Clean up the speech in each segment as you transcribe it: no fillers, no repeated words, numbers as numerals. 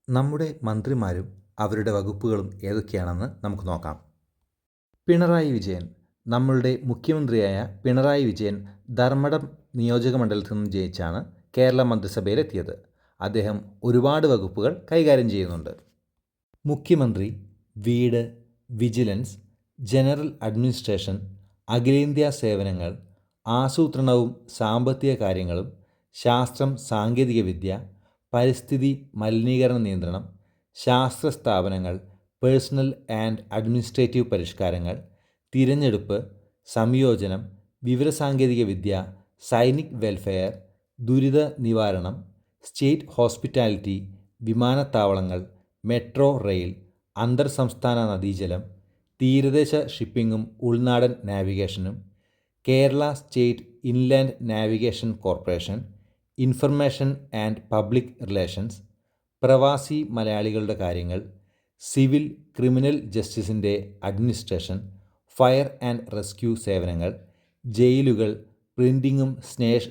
നമ്മുടെ മന്ത്രിമാരും അവരുടെ വകുപ്പുകളും ഏതൊക്കെയാണെന്ന് നമുക്ക് നോക്കാം. പിണറായി വിജയൻ. നമ്മളുടെ മുഖ്യമന്ത്രിയായ പിണറായി വിജയൻ ധർമ്മടം നിയോജക മണ്ഡലത്തിൽ നിന്ന് ജയിച്ചാണ് കേരള മന്ത്രിസഭയിലെത്തിയത്. അദ്ദേഹം ഒരുപാട് വകുപ്പുകൾ കൈകാര്യം ചെയ്യുന്നുണ്ട്. മുഖ്യമന്ത്രി, വീട്, വിജിലൻസ്, ജനറൽ അഡ്മിനിസ്ട്രേഷൻ, അഖിലേന്ത്യാ സേവനങ്ങൾ, ആസൂത്രണവും സാമ്പത്തിക കാര്യങ്ങളും, ശാസ്ത്രം സാങ്കേതികവിദ്യ, പരിസ്ഥിതി മലിനീകരണ നിയന്ത്രണം, ശാസ്ത്ര സ്ഥാപനങ്ങൾ, പേഴ്സണൽ ആൻഡ് അഡ്മിനിസ്ട്രേറ്റീവ് പരിഷ്കാരങ്ങൾ, തിരഞ്ഞെടുപ്പ്, സംയോജനം, വിവരസാങ്കേതികവിദ്യ, സൈനിക് വെൽഫെയർ, ദുരിത നിവാരണം, സ്റ്റേറ്റ് ഹോസ്പിറ്റാലിറ്റി, വിമാനത്താവളങ്ങൾ, മെട്രോ റെയിൽ, അന്തർ സംസ്ഥാന നദീജലം, തീരദേശ ഷിപ്പിങ്ങും ഉൾനാടൻ നാവിഗേഷനും, Kerala state inland navigation corporation, information and public relations, പ്രവാസി മലയാളികളുടെ കാര്യങ്ങൾ, സിവിൽ ക്രിമിനൽ ജസ്റ്റിസിൻ്റെ അഡ്മിനിസ്ട്രേഷൻ, ഫയർ ആൻഡ് റെസ്ക്യൂ സേവനങ്ങൾ, ജയിലുകൾ, പ്രിൻറ്റിങ്ങും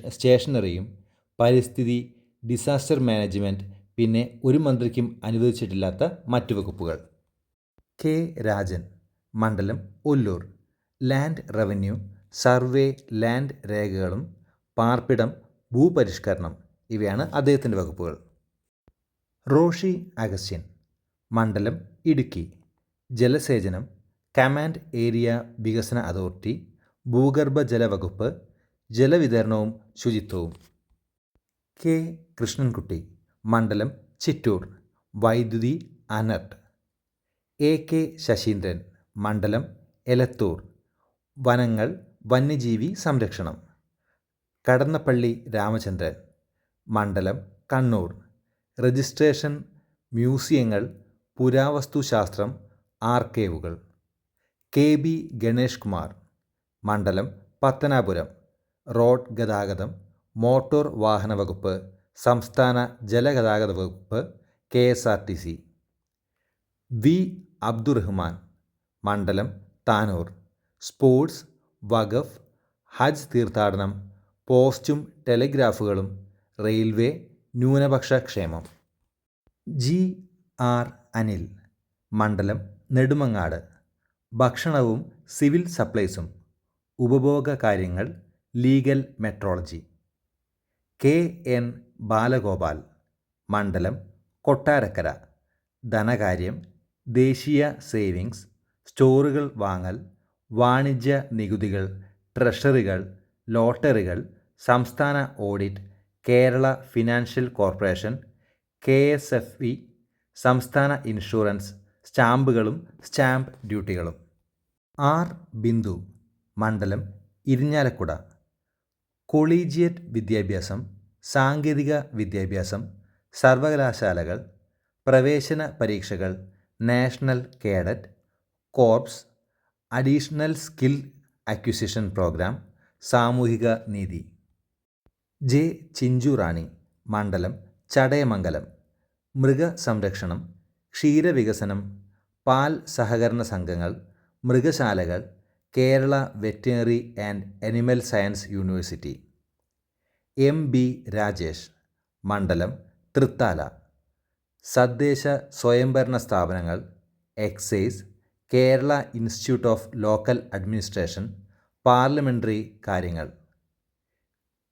സ്റ്റേഷനറിയും, പരിസ്ഥിതി, ഡിസാസ്റ്റർ മാനേജ്മെൻറ്റ്, പിന്നെ ഒരു മന്ത്രിക്കും അനുവദിച്ചിട്ടില്ലാത്ത മറ്റു വകുപ്പുകൾ. കെ രാജൻ. മണ്ഡലം Ollur. Land revenue, survey, land രേഖകളും പാർപ്പിടം, ഭൂപരിഷ്കരണം ഇവയാണ് അദ്ദേഹത്തിൻ്റെ വകുപ്പുകൾ. റോഷി അഗസ്റ്റിൻ. മണ്ഡലം ഇടുക്കി. ജലസേചനം, കമാൻഡ് ഏരിയ വികസന അതോറിറ്റി, ഭൂഗർഭജല വകുപ്പ്, ജലവിതരണവും ശുചിത്വവും. കെ കൃഷ്ണൻകുട്ടി. മണ്ഡലം ചിറ്റൂർ. വൈദ്യുതി, അനർട്ട്. A K Saseendran. മണ്ഡലം എലത്തൂർ. വനങ്ങൾ, വന്യജീവി സംരക്ഷണം. കടന്നപ്പള്ളി രാമചന്ദ്രൻ. മണ്ഡലം കണ്ണൂർ. രജിസ്ട്രേഷൻ, മ്യൂസിയങ്ങൾ, പുരാവസ്തുശാസ്ത്രം, ആർക്കൈവുകൾ. K B Ganesh Kumar. മണ്ഡലം പത്തനാപുരം. റോഡ് ഗതാഗതം, മോട്ടോർ വാഹന വകുപ്പ്, സംസ്ഥാന ജലഗതാഗത വകുപ്പ്, KSRTC. വി അബ്ദുറഹ്മാൻ. മണ്ഡലം താനൂർ. സ്പോർട്സ്, വഖഫ്, ഹജ്ജ് തീർത്ഥാടനം, പോസ്റ്റും ടെലിഗ്രാഫുകളും, റെയിൽവേ, ന്യൂനപക്ഷ ക്ഷേമം. G R Anil. മണ്ഡലം നെടുമങ്ങാട്. ഭക്ഷണവും സിവിൽ സപ്ലൈസും, ഉപഭോഗ കാര്യങ്ങൾ, legal metrology. K N Balagopal. മണ്ഡലം കൊട്ടാരക്കര. ധനകാര്യം, ദേശീയ സേവിങ്സ്, സ്റ്റോറുകൾ വാങ്ങൽ, വാണിജ്യ നികുതികൾ, ട്രഷറികൾ, ലോട്ടറികൾ, സംസ്ഥാന audit, Kerala financial corporation, KSFE, സംസ്ഥാന ഇൻഷുറൻസ്, സ്റ്റാമ്പുകളും സ്റ്റാമ്പ് ഡ്യൂട്ടികളും. ആർ ബിന്ദു. മണ്ഡലം ഇരിഞ്ഞാലക്കുട. കൊളീജിയറ്റ് വിദ്യാഭ്യാസം, സാങ്കേതിക വിദ്യാഭ്യാസം, സർവകലാശാലകൾ, പ്രവേശന പരീക്ഷകൾ, national cadet corps, additional skill acquisition programme, സാമൂഹിക നീതി. ജെ ചിഞ്ചു റാണി. മണ്ഡലം ചടയമംഗലം. മൃഗസംരക്ഷണം, ക്ഷീരവികസനം, പാൽ സഹകരണ സംഘങ്ങൾ, മൃഗശാലകൾ, Kerala veterinary and animal science university. M B Rajesh. മണ്ഡലം തൃത്താല. തദ്ദേശ സ്വയംഭരണ സ്ഥാപനങ്ങൾ, excise, Kerala institute of local administration, parliamentary കാര്യങ്ങൾ.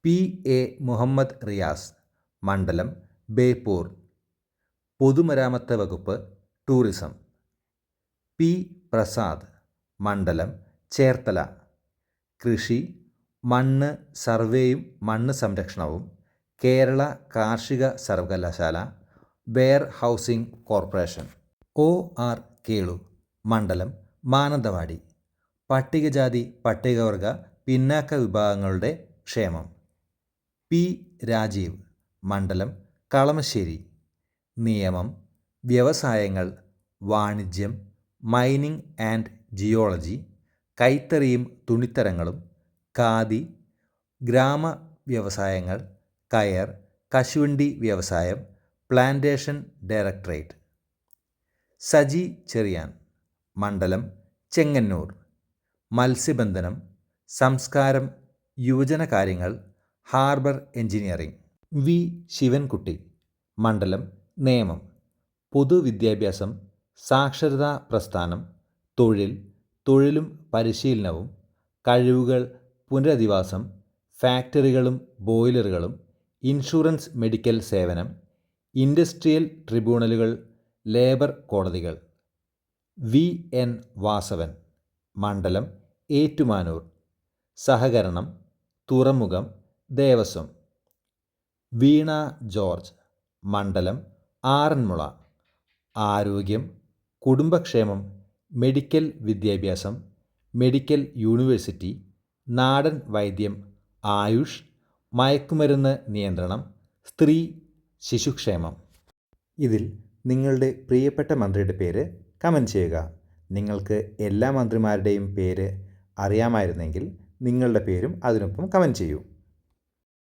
P A Muhammad Riyas. മണ്ഡലം ബേപ്പൂർ. പൊതുമരാമത്ത് വകുപ്പ്, ടൂറിസം. പി പ്രസാദ്. മണ്ഡലം ചേർത്തല. കൃഷി, മണ്ണ് സർവേയും മണ്ണ് സംരക്ഷണവും, കേരള കാർഷിക സർവകലാശാല, warehousing corporation. O R Kelu. മണ്ഡലം മാനന്തവാടി. പട്ടികജാതി പട്ടികവർഗ പിന്നാക്ക വിഭാഗങ്ങളുടെ ക്ഷേമം. പി രാജീവ്. മണ്ഡലം കളമശ്ശേരി. നിയമം, വ്യവസായങ്ങൾ, വാണിജ്യം, മൈനിങ് ആൻഡ് ജിയോളജി, കൈത്തറിയും തുണിത്തരങ്ങളും, ഖാദി, ഗ്രാമ വ്യവസായങ്ങൾ, കയർ, കശുവണ്ടി വ്യവസായം, പ്ലാന്റേഷൻ ഡയറക്ടറേറ്റ്. സജി ചെറിയാൻ. മണ്ഡലം ചെങ്ങന്നൂർ. മത്സ്യബന്ധനം, സംസ്കാരം, യുവജനകാര്യങ്ങൾ, ഹാർബർ എഞ്ചിനീയറിംഗ്. വി ശിവൻകുട്ടി. മണ്ഡലം നേമം. പൊതുവിദ്യാഭ്യാസം, സാക്ഷരതാ പ്രസ്ഥാനം, തൊഴിൽ, തൊഴിലും പരിശീലനവും, കഴിവുകൾ, പുനരധിവാസം, ഫാക്ടറികളും ബോയിലറുകളും, ഇൻഷുറൻസ് മെഡിക്കൽ സേവനം, ഇൻഡസ്ട്രിയൽ ട്രിബ്യൂണലുകൾ, ലേബർ കോടതികൾ. വി.എൻ. വാസവൻ, മണ്ഡലം ഏറ്റുമാനൂർ. സഹകരണം, തുറമുഖം, ദേവസ്വം. വീണ ജോർജ്, മണ്ഡലം ആറന്മുള. ആരോഗ്യം, കുടുംബക്ഷേമം, മെഡിക്കൽ വിദ്യാഭ്യാസം, മെഡിക്കൽ യൂണിവേഴ്സിറ്റി, നാടൻ വൈദ്യം, ആയുഷ്, മയക്കുമരുന്ന് നിയന്ത്രണം, സ്ത്രീ ശിശുക്ഷേമം. ഇതിൽ നിങ്ങളുടെ പ്രിയപ്പെട്ട മന്ത്രിയുടെ പേര് കമൻറ്റ് ചെയ്യുക. നിങ്ങൾക്ക് എല്ലാ മന്ത്രിമാരുടെയും പേര് അറിയാമായിരുന്നെങ്കിൽ നിങ്ങളുടെ പേരും അതിനൊപ്പം കമൻറ്റ് ചെയ്യൂ.